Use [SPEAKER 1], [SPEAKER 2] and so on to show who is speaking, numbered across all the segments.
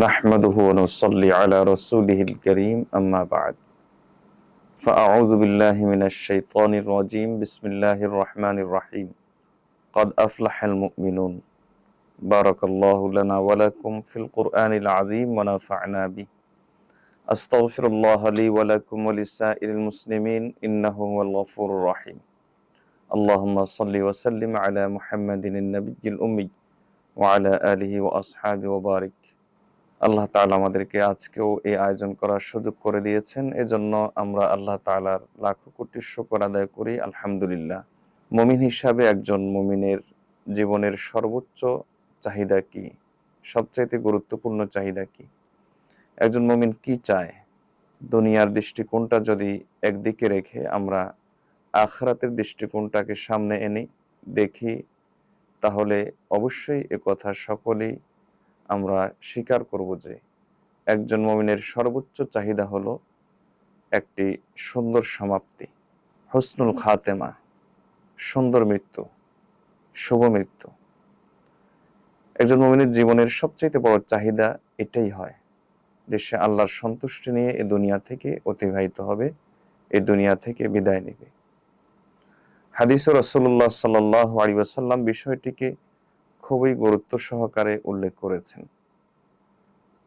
[SPEAKER 1] نحمده ونصلي على رسوله الكريم أما بعد فأعوذ بالله من الشيطان الرجيم بسم الله الرحمن الرحيم قد أفلح المؤمنون بارك الله لنا ولكم في القرآن العظيم ونفعنا به أستغفر الله لي ولكم ولسائر المسلمين إنه هو الغفور الرحيم اللهم صل وسلم على محمد النبي الأمي وعلى آله وأصحابه وبارك। আল্লাহ তাআলা আমাদেরকে আজকেও এই আয়োজন করার সুযোগ করে দিয়েছেন, এজন্য আমরা আল্লাহ তাআলার লাখো কোটি শুকর আদায় করি আলহামদুলিল্লাহ। মুমিন হিসাবে একজন মুমিনের জীবনের সর্বোচ্চ চাহিদা কি, সবচাইতে গুরুত্বপূর্ণ চাহিদা কি? একজন মুমিন কি চায়? দুনিয়ার দৃষ্টিকোণটা যদি একদিকে রেখে আমরা আখিরাতের দৃষ্টিকোণটাকে সামনে এনে দেখি, তাহলে অবশ্যই একথা সকলেই আমরা স্বীকার করব যে একজন মুমিনের সর্বোচ্চ চাহিদা হলো একটি সুন্দর সমাপ্তি, হুসনুল খাতেমা, সুন্দর মৃত্যু, শুভ মৃত্যু। একজন মুমিনের জীবনের সবচেয়ে বড় চাহিদা এটাই হয় যে সে আল্লাহর সন্তুষ্টি নিয়ে এই দুনিয়া থেকে অতিবাহিত হবে, এই দুনিয়া থেকে বিদায় নেবে। হাদিসে রাসূলুল্লাহ সাল্লাল্লাহু আলাইহি ওয়াসাল্লাম বিষয়টিকে খুবই গুরুত্ব সহকারে উল্লেখ করেছেন।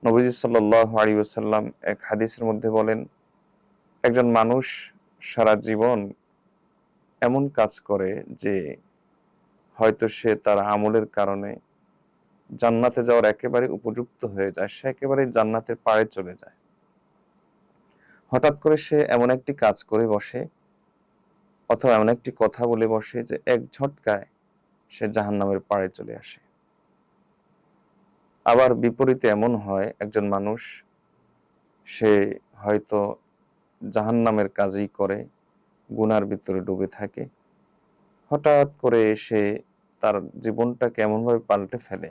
[SPEAKER 1] নবীজি সাল্লাল্লাহু আলাইহি ওয়াসাল্লাম এক হাদিসের মধ্যে বলেন, একজন মানুষ সারা জীবন এমন কাজ করে যে হয়তো সে তার আমলের কারণে জান্নাতে যাওয়ার একেবারে উপযুক্ত হয়ে যায়, সে একেবারে জান্নাতের পাড়ে চলে যায়। হঠাৎ করে সে এমন একটি কাজ করে বসে অথবা এমন একটি কথা বলে বসে যে এক ঝটকায় সে জাহান্নামের পাড়ে চলে আসে। আবার বিপরীতে এমন হয়, একজন মানুষ সে হয়তো জাহান্নামের কাজই করে, গুনার ভিতরে ডুবে থাকে, হঠাৎ করে সে তার জীবনটাকে এমনভাবে পাল্টে ফেলে,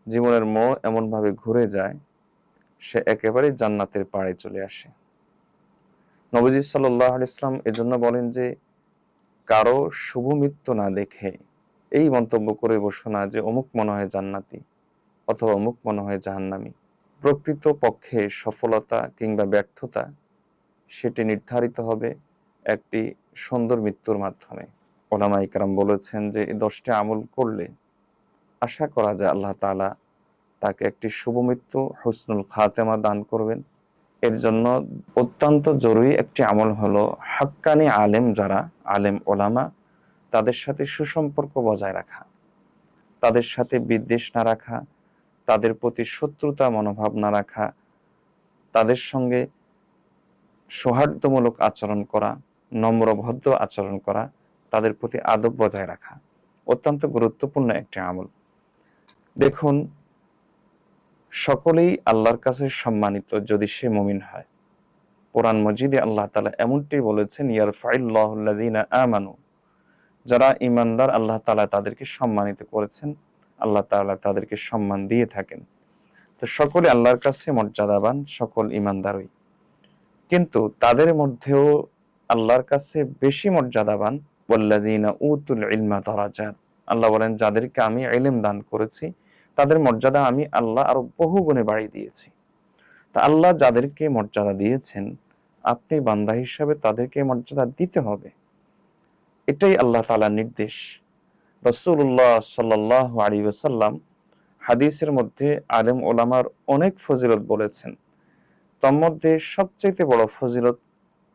[SPEAKER 1] জীবনের মোড় এমনভাবে ঘুরে যায়, সে একেবারে জান্নাতের পাড়ে চলে আসে। নবীজি সাল্লাল্লাহু আলাইহি ওয়াসাল্লাম এজন্য বলেন যে কারো শুভ মৃত্যু না দেখে এই মন্তব্য করে বসো না যে অমুক মনে হয় জান্নাতি অথবা অমুক মনে হয় জাহান্নামী। প্রকৃত পক্ষে সফলতা কিংবা ব্যর্থতা সেটি নির্ধারিত হবে একটি সুন্দর মৃত্যুর মাধ্যমে। ওলামায়ে কেরাম বলেছেন যে এই 10টি আমল করলে আশা করা যায় আল্লাহ তাআলা তাকে একটি শুভ মৃত্যু, হুসনুল খাতেমা দান করবেন। এর জন্য অত্যন্ত জরুরি একটি আমল হলো হাক্কানি আলেম, যারা আলেম ওলামা, তাদের সাথে সুসম্পর্ক বজায় রাখা, তাদের সাথে বিদ্বেষ না রাখা, তাদের প্রতি শত্রুতা মনোভাব না রাখা, তাদের সঙ্গে সৌহার্দ্যমূলক আচরণ করা, নম্র ভদ্র আচরণ করা, তাদের প্রতি আদব বজায় রাখা অত্যন্ত গুরুত্বপূর্ণ একটি আমল। দেখুন, সকলেই আল্লাহর কাছে সম্মানিত যদি সে মুমিন হয়। কোরআন মজিদে আল্লাহ তাআলা এমনটি বলেছেন, ইয়ারফাইল্লাহুল্লাযীনা আমানু, যারা ঈমানদার আল্লাহ তাআলা তাদেরকে সম্মানিত করেছেন, আল্লাহ তাআলা তাদেরকে সম্মান দিয়ে থাকেন। তো সকলে আল্লাহর কাছে মর্যাদাবান, সকল ঈমানদারই, কিন্তু তাদের মধ্যেও আল্লাহর কাছে বেশি মর্যাদাবান ওয়াল্লাযীনা উতুল ইলমা দারাজাত, আল্লাহ বলেন যাদেরকে আমি ইলম দান করেছি তাদের মর্যাদা আমি আল্লাহ আরো বহু গুণে বাড়িয়ে দিয়েছি। তা আল্লাহ যাদেরকে মর্যাদা দিয়েছেন, আপনি বান্দা হিসাবে তাদেরকে মর্যাদা দিতে হবে, এটাই আল্লাহ তাআলার নির্দেশ। রাসূলুল্লাহ সাল্লাল্লাহু আলাইহি ওয়াসাল্লাম হাদিসের মধ্যে আলেম ওলামার অনেক ফজিলত বলেছেন, তার মধ্যে সবচেয়ে বড় ফজিলত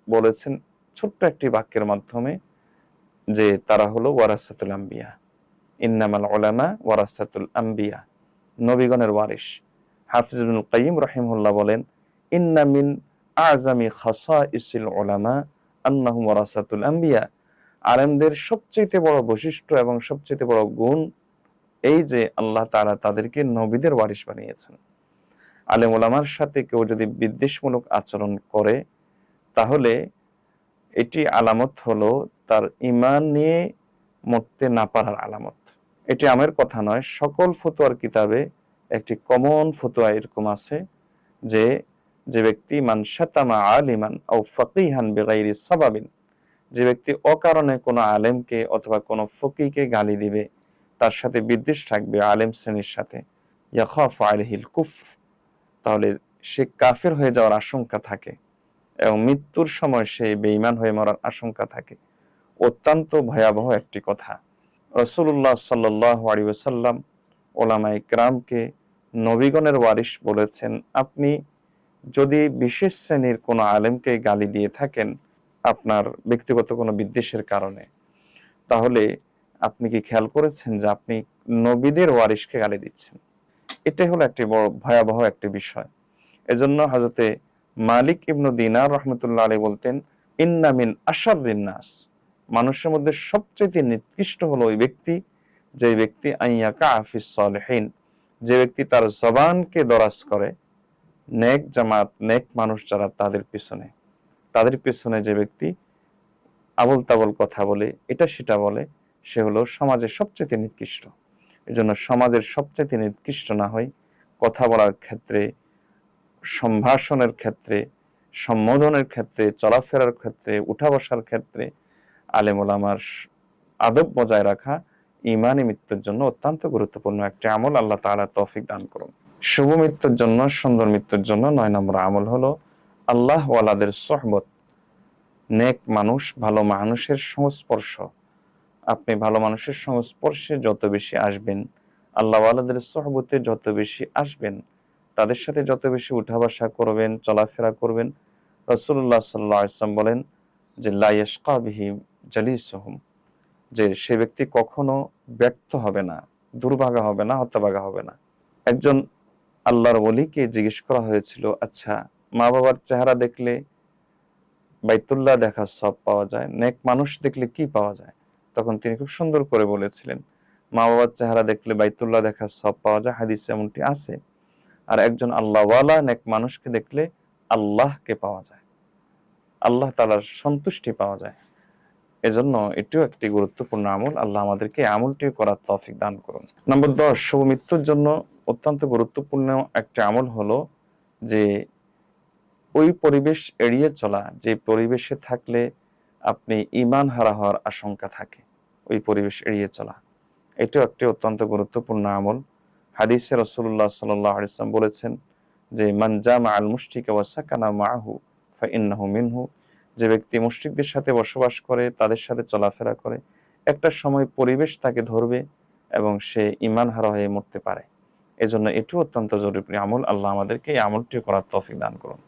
[SPEAKER 1] বলেছেন ছোট্ট একটি বাক্যের মাধ্যমে, যে তারা হলো ওয়ারাসাতুল আম্বিয়া, ইন্নামাল উলামা ওয়ারাসাতুল আম্বিয়া, নবীগণের ওয়ারিস। হাফিজ ইবনুল কাইয়িম রাহিমাহুল্লাহ বলেন, ইন্না মিন আযমি খাসাইসিল উলামা আন্নাহুম ওয়ারাসাতুল আম্বিয়া, আলেমদের সবচেয়ে বড় বৈশিষ্ট্য এবং সবচেয়ে বড় গুণ এই যে আল্লাহ তাআলা তাদেরকে নবীদের ওয়ারিস বানিয়েছেন। আলেম ওলামার সাথে কেউ যদি বিদ্বেষমূলক আচরণ করে, তাহলে এটি আলামত হলো তার ঈমান নিয়ে মরতে না পারার আলামত। এটি আমার কথা নয়, সকল ফতোয়ার কিতাবে একটি কমন ফতোয়া এরকম আছে যে যে ব্যক্তি মান শাতামা আলিমান আও ফাকিহান বিগাইরি সাবাবিন, যে ব্যক্তি অকারণে কোনো আলেমকে অথবা কোনো ফকিহকে গালি দিবে, তার সাথে বিদ্বেষ থাকবে আলেম শ্রেণীর সাথে, ইয়াখাফু আলাইহিল কুফর, তাহলে সে কাফের হয়ে যাওয়ার আশঙ্কা থাকে এবং মৃত্যুর সময় সে বেঈমান হয়ে মরার আশঙ্কা থাকে। অত্যন্ত ভয়াবহ একটি কথা। রাসূলুল্লাহ সাল্লাল্লাহু আলাইহি ওয়াসাল্লাম উলামায়ে কেরামকে নবীগণের ওয়ারিস বলেছেন, আপনি যদি বিশেষ শ্রেণীর কোনো আলেমকে গালি দিয়ে থাকেন আপনার ব্যক্তিগত কোনো বিদ্বেষের কারণে, তাহলে আপনি কি খেয়াল করেছেন যে আপনি নবীদের ওয়ারিসকে গালি দিচ্ছেন? এটাই হলো একটি বড় ভয়াবহ একটি বিষয়। এজন্য হযরতে মালিক ইবনে দিনার রাহমাতুল্লাহ আলাইহি বলতেন, ইন্না মিন আশাররিন নাস, মানুষের মধ্যে সবচেয়ে নিকৃষ্ট হলো ওই ব্যক্তি, যে ব্যক্তি আইয়াকা ফিস সালিহিন, যে ব্যক্তি তার জবানকে দরাজ করে নেক জামাত, নেক মানুষ যারা তাদের পিছনে যে ব্যক্তি আবল তাবল কথা বলে, এটা সেটা বলে, সে হলো সমাজের সবচেয়ে নিকৃষ্ট। এজন্য সমাজের সবচেয়ে নিকৃষ্ট না হয় কথা বলার ক্ষেত্রে, সম্ভাষণের ক্ষেত্রে, সম্বোধনের ক্ষেত্রে, চলাফেরার ক্ষেত্রে, উঠা বসার ক্ষেত্রে আলেম ওলামার আদব বজায় রাখা ঈমানী মৃত্যুর জন্য অত্যন্ত গুরুত্বপূর্ণ একটি আমল। আল্লাহ তাআলা তৌফিক দান করুন। শুভ মৃত্যুর জন্য, সুন্দর মৃত্যুর জন্য ৯ নম্বর আমল হলো আল্লাহ ওয়ালাদের সোহবত, নেক মানুষ, ভালো মানুষের সংস্পর্শ। আপনি ভালো মানুষের সংস্পর্শে যত বেশি আসবেন, আল্লাহ ওয়ালাদের সোহবতে যত বেশি আসবেন, তাদের সাথে যত বেশি উঠা বসা করবেন, চলাফেরা করবেন, রাসূলুল্লাহ সাল্লাল্লাহু আলাইহি ওয়াসাল্লাম বলেন যে লা ইয়াশকা বিহি জালিসুহুম, যে সে ব্যক্তি কখনো ব্যর্থ হবে না, দুর্ভাগা হবে না, হতভাগা হবে না। একজন আল্লাহর ওলিকে জিজ্ঞেস করা হয়েছিল, আচ্ছা, মা বাবার চেহারা দেখলে বাইতুল্লাহ দেখার সওয়াব পাওয়া যায়, নেক মানুষ দেখলে কি পাওয়া যায়? তখন তিনি খুব সুন্দর করে বলেছিলেন, মা বাবার চেহারা দেখলে বাইতুল্লাহ দেখার সওয়াব পাওয়া যায়, হাদিসে এমনটি আছে। আর একজন আল্লাহওয়ালা নেক মানুষকে দেখলে আল্লাহকে পাওয়া যায়, আল্লাহ তাআলার সন্তুষ্টি পাওয়া যায়। এজন্য এটিও একটি গুরুত্বপূর্ণ আমল। আল্লাহ আমাদেরকে আমলটি করার তৌফিক দান করুন। নম্বর ১০, শুভ মৃত্যুর জন্য অত্যন্ত গুরুত্বপূর্ণ একটি আমল হলো যে ওই পরিবেশ এড়িয়ে চলা, যে পরিবেশে থাকলে আপনি ঈমান হারা হওয়ার আশঙ্কা থাকে, ওই পরিবেশ এড়িয়ে চলা। এটিও একটি অত্যন্ত গুরুত্বপূর্ণ আমল। হাদিসে রাসূলুল্লাহ সাল্লাল্লাহু আলাইহি ওয়াসাল্লাম বলেছেন যে মান জামা আল মুশরিকা ওয়া সাকানা মাআহু ফাইন্নাহু মিনহু, যে ব্যক্তি মুশরিকদের সাথে বসবাস করে, তাদের সাথে চলাফেরা করে, একটা সময় পরিবেশ তাকে ধরবে এবং সে ঈমান হারা হয়ে মরতে পারে। এজন্য এটিও অত্যন্ত জরুরি আমল। আল্লাহ আমাদেরকে এই আমলটি করার তৌফিক দান করুন।